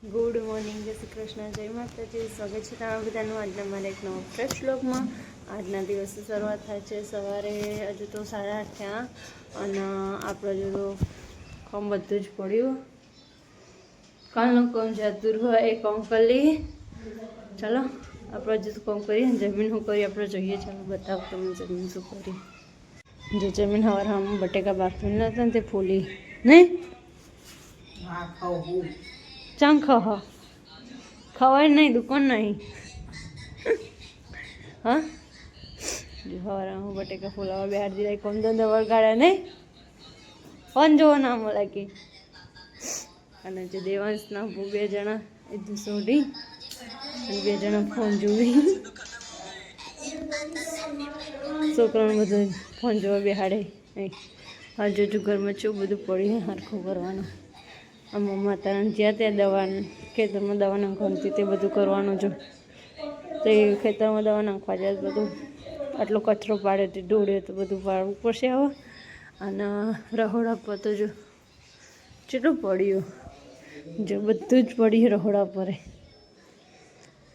Good morning, જય શ્રી કૃષ્ણ, જય માતાજી. સ્વાગત છે તમારા બધાનું આજના મારા એક નવા ફ્રેશ વ્લોગમાં. આજના દિવસની શરૂઆત થાય છે સવારે. હજુ તો 8:30 થયા અને આપણે હજુ તો કામ બધું જ પડ્યું. કાલનું કામ જતું હોય એ કામ કરી લઈએ. ચાલો આપણે હજુ તો કામ કરીએ. જમીન શું કરીએ આપણે જોઈએ. ચાલો બતાવો તમે જમીન શું કરી. જે જમીન હવારમાં બટેકા બાફી નતા ને તે ફૂલી નહીં. ચાંગ ખવાય નહીં, દુકાન નહીં. હા, હવારમાં બટેકા ફૂલાવા બેહાર દીધા. કોમ ધંધા વળગાડ્યા નહીં. ફોન જોવો ના મળે કે. અને જે દેવાંશના બે જણા એ સોઢી અને 2 જણા ફોન જોવી. છોકરાને બધું ફોન જોવા બેહાડે. હાલ જોજો ઘરમાં ચેવું બધું પડ્યું હરખું કરવાનું. આમાં માતાને જ્યાં ત્યાં દવા ખેતરમાં દવા નાખવાની તે બધું કરવાનું જો. તો એ ખેતરમાં દવા નાખવા જાય બધું આટલો કચરો પાડે તે ઢોળે તો બધું પાડવું પડશે હવે. અને રહોડા પર તો જો કેટલું પડ્યું, જો બધું જ પડ્યું રહોડા પર.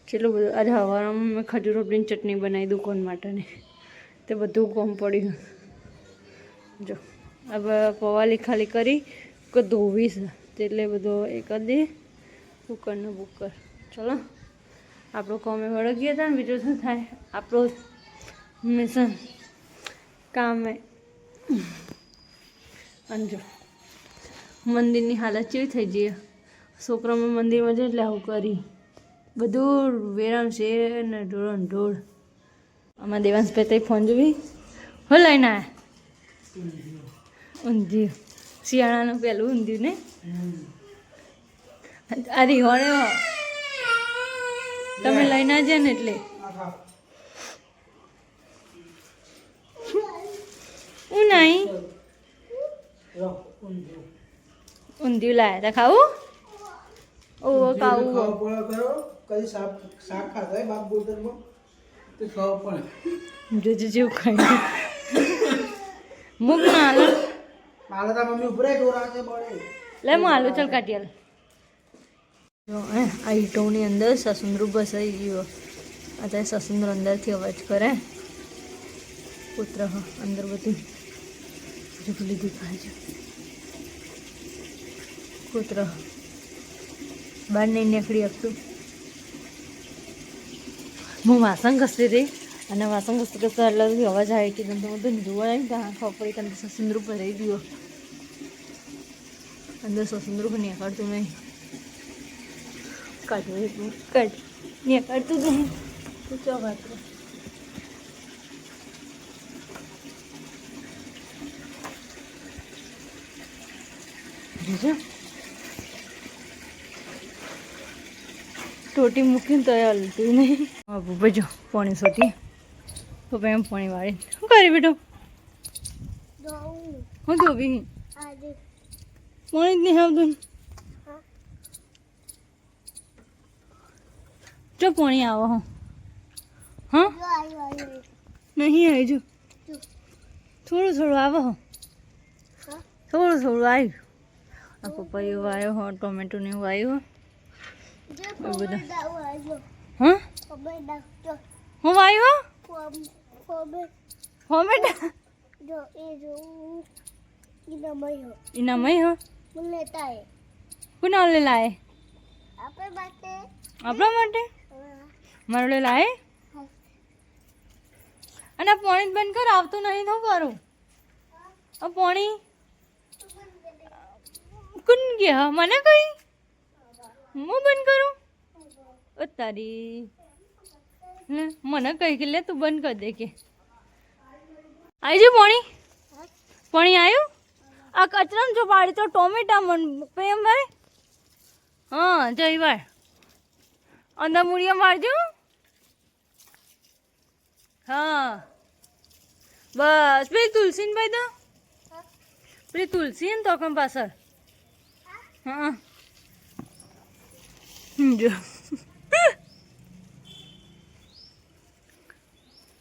કેટલું બધું. આજે સવારમાં મેં ખજૂર રોટલીની ચટણી બનાવી દુકાન માટેની, તે બધું કોમ પડ્યું. જો હવે પવાલી ખાલી કરી કે ધોવી છે એટલે બધો એ કરી દઈએ કુકરને બુકર. ચલો આપણું કોમે વળગીએ હતા ને. બીજું શું થાય આપણું મિશન કામે. અને જો મંદિરની હાલત કેવી થઈ જઈએ. છોકરામાં મંદિરમાં જાય એટલે આવું કરી બધું વેરામ છે ને ઢોળ ઢોળ. આમાં દેવાંશ પહેતા ફોન જોવી હો લઈને આવ્યા ઊંધિયું. શિયાળાનું પહેલું ઊંધિયું ને આ રીહોણે તમે લઈને આવજો ને એટલે હું નહીં ઊંધિયું લાયા તા ખાવું. ઓ ખાવું જોજો જેવું ખાઈ મૂક ના હાલો લે હું હાલો. ચાલ કાઢી હાલ. જો આ ઈંટોની અંદર સસુંદરું બસાઈ ગયું. અત્યારે સસુંદર અંદરથી અવાજ કરે. પુત્ર અંદર બધું જુગલી દેખાય. પુત્ર બહાર નહીં નીકળી શકતું. હું વાસણ ઘસતી હતી અને વાસણ ઘસતી ઘસતા એટલે અવાજ આવે કે તમે બધું જોવા આવી ત્યાં ખબર પડી કે અંદર સસુંદરું ભરાઈ ગયું. અંદર સસુંદરું પણ નીકળતું નહીં. કાઢવું એટલું કાઢ નીકળતું જ નહીં. તો ચો વાત જોજો ટોટી મૂકીને તો હલતું નહીં. હા ભૂપે જો પાણી સોટી ભૂપે એમ પાણી વાળી શું કરી બેટો હું ધોબી પાણી જ નહીં આવતું. જો પાણી આવો હો. હા નહીં આવી જો થોડું થોડું આવો હો. થોડું થોડું આવ્યું. આ પપૈયું આવ્યો હો, ટોમેટો ને એવું આવ્યું હો બધું. હા હું આવ્યો હો બેટા ઇનામય હો કોના લે લાય આપણા માટે મારો લે લાય. અને આ પાણી બંધ કર આવતું નહીં તો કરું. આ પાણી કોણ ગયા મને કઈ હું બંધ કરું. ઓ તારી મને કહી કે લે તું બંધ કરી દે કે આવી જાય પાણી. પાણી આવ્યું. આ કચરામાં જો પાડી તો ટોમેટા મન એમ ભાઈ. હા જઈ વાર અંદર મૂળિયા મારજો. હા બસ પેલી તુલસી ને ભાઈ તો પેલી તુલસી ને તો કમ પાછળ. હા જો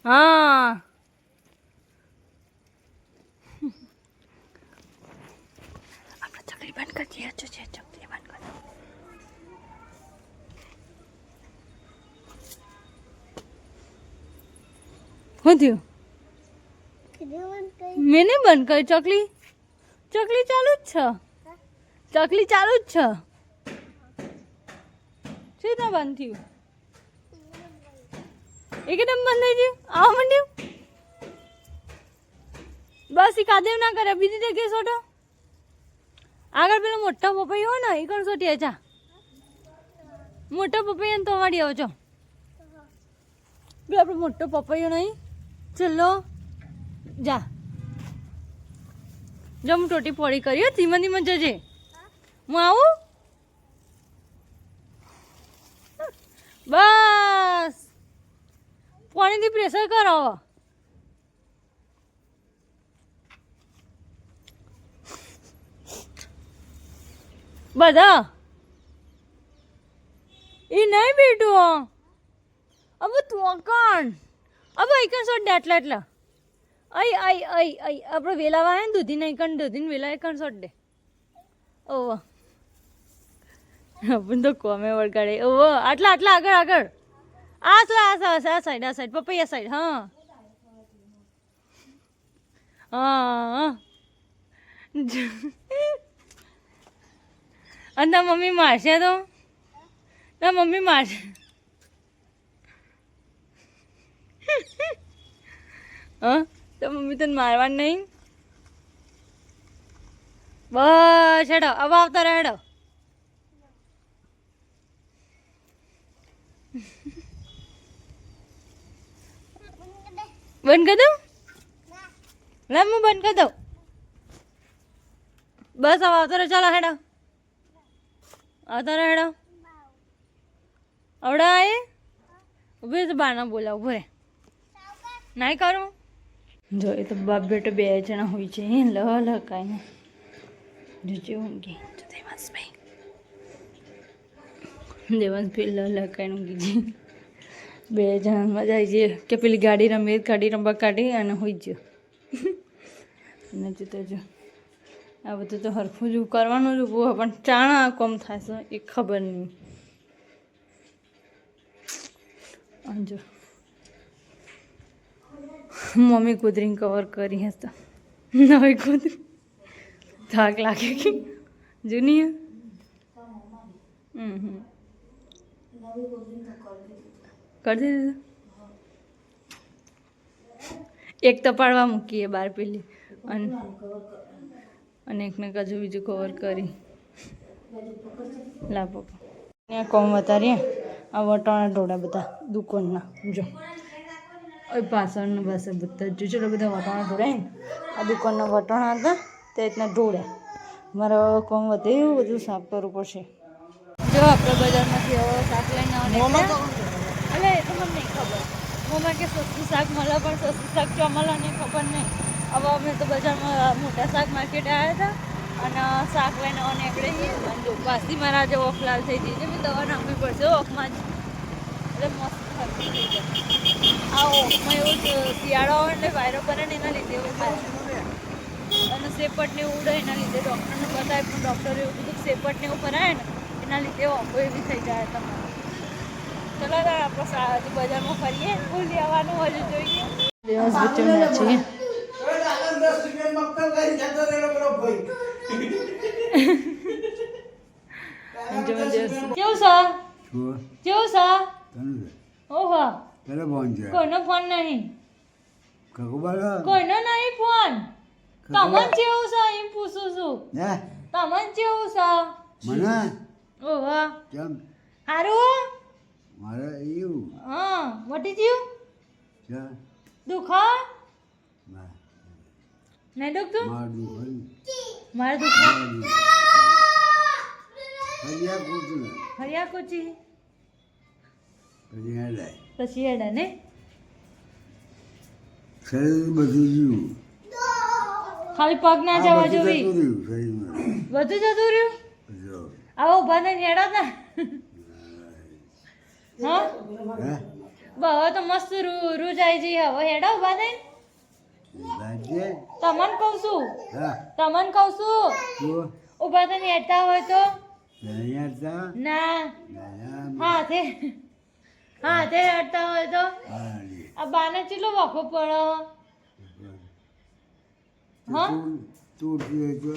હા આપણે ચકલી બંધ કરી દઈએ. ચકલી બંધ કરી શું થયું? મેં નહીં બંધ કરી. ચકલી ચકલી ચાલુ જ છે. ચકલી ચાલુ જ છે. શું ત્યાં બંધ થયું? એકદમ બંધ થઈ ગયું. આવા માંડ્યું. બસ એ કાદેવ ના કરે. બીજી જગ્યાએ સોટો. આગળ પેલો મોટો પપૈયો હોય ને એ કોણ સોટીએ ચા? મોટો પપૈયો તો વાળી આવો છો. પેલો આપણો મોટો પપૈયો નહીં. ચલો જા. જો હું ટોટી પોળી કરી. ધીમે ધીમે જજે. હું આવું. બસ પાણીથી પ્રેશર કરો. બધા એ નહીં બેઠું. હવે તું કોણ? હવે એકણ સોટ દે એટલા એટલા. આઈ આઈ આઈ આઈ આપણે વેલાવા આવે ને દૂધી નહીં કણ દૂધીને વેલા એકણ સોટ દે. ઓવા પણ તો કોમે વળગાડે. ઓવો આટલા આટલા આગળ આગળ. આ સાઈડ પપૈયા સાઈડ. હા હા. અને તાર મમ્મી મારશે તો? તાર મમ્મી મારશે. હા તો મમ્મી તને મારવાનું નહીં. બસ હેડો. હવે આવતા રહે હેડો. બંધ કરી દઉં? ના હું બંધ કરી દઉં. બસ હવે આવતા રહે. ચાલો હેડો. આવતા રહે હેડો. આવડા એ ઉભી તો બાના બોલાવ. ઉભો રે. નહીં કરું. જો એ તો બાપ બેટો બે જણા હોય છે. લ કાંઈ જોજે ઊંઘી. જો દેવાંશભાઈ કાંઈ ઊંઘી છે. બે જણા મજા આવી છે કે પેલી ગાડી રમવા કાઢી અને હોઈ ગયો. અને જતો જો આ બધું તો હરખું જ કરવાનું જ ઊભું. પણ ચાણા કોમ થાય છે એ ખબર નહીં. જો મમ્મી કૂતરીને કવર કરી હતા. નવી કૂતરી થાક લાગે કે જૂની. કરી દીધું. એક તો પાડવા મૂકીએ બહાર પેલી અને એકને કજુ બીજું કવર કરી લાવો. ત્યાં કોમ વધારીએ. આ વટાણા ઢોળા બધા દુકાનના. જો પાછળના પાસે બધા જો ચલો બધા વટાણા ઢોળાય ને. આ દુકાનના વટાણા હતા તે રીતના ઢોળ્યા. મારે કોમ વધે એવું બધું સાફ કરવું પડશે. જો આપણે બજારમાંથી હવે શાક લઈને એટલે એ તો મને નહીં ખબર. મોમાં કે સસ્તું શાક મળે પણ સસ્તું શાક ચો મળે નહીં ખબર નહીં. હવે અમે તો બજારમાં મોટા શાક માર્કેટ આવ્યા હતા અને શાક લઈને નીકળે છીએ. અને જો પાછી મારા જે ઓખ લાલ થઈ જઈ છે. મેં દવા નાખવી પડશે ઓખમાં જ. એટલે મસ્ત ખર્ચી થઈ જાય. આ ઓખમાં એવું શિયાળો આવે એટલે વાયરો કરે ને એના લીધે એવું થાય. અને સેપટને એવું ઉડે એના લીધે ડૉક્ટરને બતાવે પણ ડૉક્ટર એવું બધું સેપટને એવું ભરાય ને એના લીધે ઓખો એવી થઈ જાય તમારે. ચલો આપણે બજારમાં ફરીએ. ભૂલી આવવાનું હજુ જોઈએ. દિવસ બચ્ચોના છીએ. કેવું છે? ઓહો કોઈનો ફોન નહીં. કોઈનો નહીં ફોન. તમને કેવું છે એમ પૂછું છું. તમને કેવું છે? ઓહો સારું. મારે એવું હા મટી ગયું. દુખા નહીં દુખતું? મારે દુખા. હરિયા કોચી પછી હેડા ને શરીર બધું જીવું. ખાલી પગ ના જવા જોવી. બધું જતું રહ્યું. આવો ઉભા થઈને હેડા હતા. હા હવે તો મસ્ત રૂજ આવી જઈએ. હવે હેડા ઉભા થઈને. તમને કહું છું. ઉભા થઈને હેડતા હોય તો ના હાથે હેડતા હોય તો આ બાને ચેટલો વખો પડો હા તું ઉઠી તો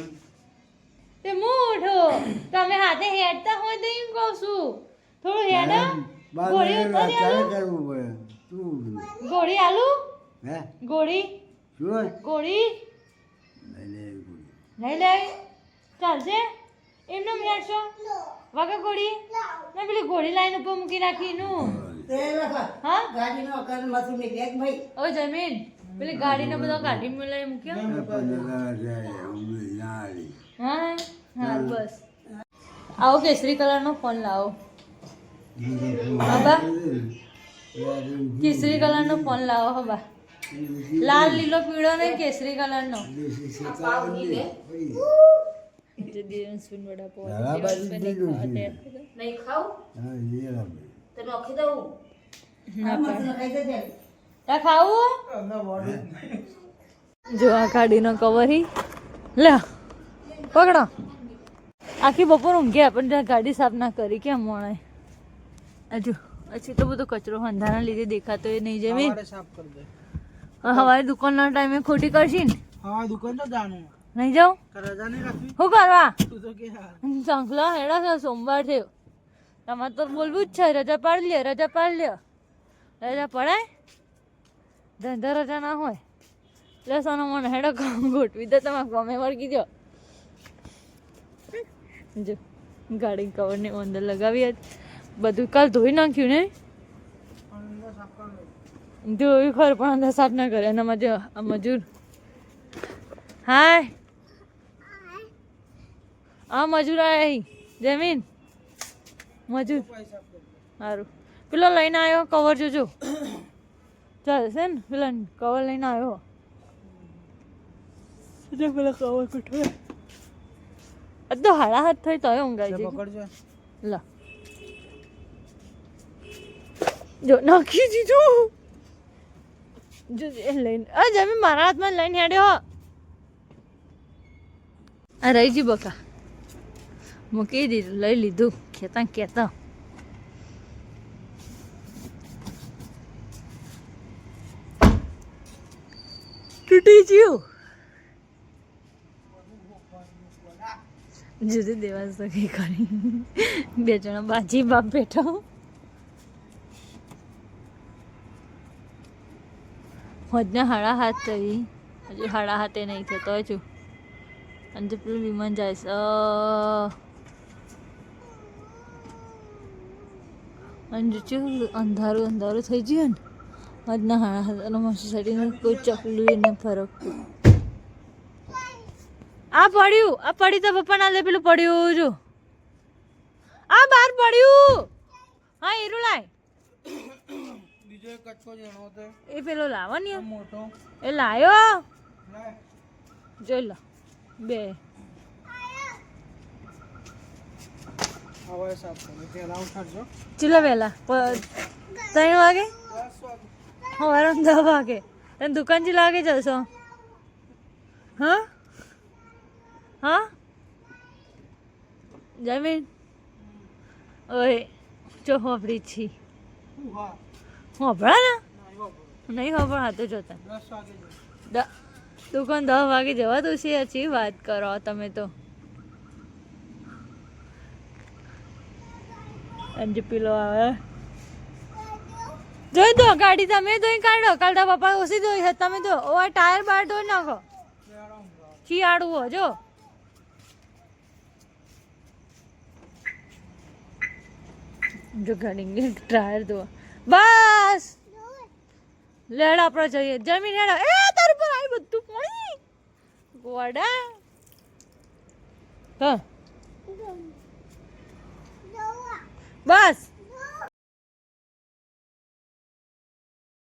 તે હું ઉઠો તમે હાથે હેડતા હોય તો એમ કહું છું થોડું હેડો ગોળી ઉતારી આલું કરવું પડે તું ગોળી આલું હે ગોળી શું ગોળી લઈ લઈ લે ચાલશે એમને હેડશો વાગે ગોળી મેં પેલી ગોળી લાઈન ઉપર મૂકી રાખીનું હા ઓ જમીન પેલી ગાડીનો બધો કાઢીને લઈ મૂક્યો હા હા બસ આવો કેસરી કલરનો ફોન લાવો બાબા કેસરી કલરનો ફોન લાવો હબા લાલ લીલો પીળો ને કેસરી કલરનો જો આ ગાડીનો કવર લે પકડો આખી બપોર ઊંઘ્યા પણ ત્યાં ગાડી સાફ ના કરી કેમ મળે હજુ હજી તો બધો કચરો અંધારા લીધે દેખાતો એ નહીં જમીન હવારે દુકાનના ટાઈમે ખોટી કરશી ને દુકાન તો જાણું નહીં જાઉં રજા નહીં રાખવી શું કરવા તું તો કે ચાંખલા હેડા છે સોમવાર થયો તમારે તો બોલવું જ છે રજા પાડી લે રજા પાડી લે રજા પડાય ધંધા રજા ના હોય એટલે સોનો મને હેડો કામ ગોઠવી દે તમે ગમે વળગી દો જો ગાડી કવરની અંદર લગાવી બધું કાલ ધોઈ નાખ્યું ને ધોયું ખરું પણ અંદર સાફ ના કરે એનામાં જો આ મજૂર હાય આ મજૂર આયા જમીન મજૂર સારું પેલો લઈને આવ્યો કવર જોજો ચાલશે ને પેલા કવર લઈને આવ્યો પેલા કવર કઠો તો હાડા હાથ થઈ તો ઊંઘાઈ છે લા જો નાખી દીધું જો લઈને આ જમી મારા હાથમાં લઈને હેડ્યો આ રહી જી બકા મૂકી દીધું લઈ લીધું કહેતા તૂટી ગયું જુદી દેવા સખી કરી બે જણા બાજી બાપ બેઠો હોજને હાડા હાથ થઈ હજુ હાડા હાથે નહીં થતો હજુ અને જો પેલું વિમાન જાય છે અને જો અંધારું અંધારું થઈ ગયું ને હોજના હાડા હાથ અને માસી સાડીને કોઈ ચકલું એને ફરક આ પડી તો પપ્પા ના લે પેલું પડ્યું જો આ બહાર પડ્યું હા એરું લાય બીજો એક કચ્છો જણો હતો એ પેલો લાવો ને મોટો એ લાયો જોઈ લો બે હવે સાફ કરે પેલા ઉઠાડજો ચલો વહેલા 3 વાગે સવારે 10 વાગે તને દુકાન થી લાગે જશો હા હા જમીન ઓય જો હોભળી છી હોભળા ને નહીં હોભળા તો જોતા 10 વાગે દુકાન 10 વાગે જવા તો છે હજી વાત કરો તમે તો અંજ પીલો આવે જોઈ દો ગાડી તમે ધોઈ કાઢો કાલતા પપ્પા ઓછી ધોઈ છે તમે તો ઓ ટાયર બહાર ધોઈ નાખો શિયાળું હો જો જો ગાડી ટાયર ધોવા બસ લેડ આપણે જઈએ જમીન હેડો એ તાર પર આવી બધું પાણી ગોડા હા બસ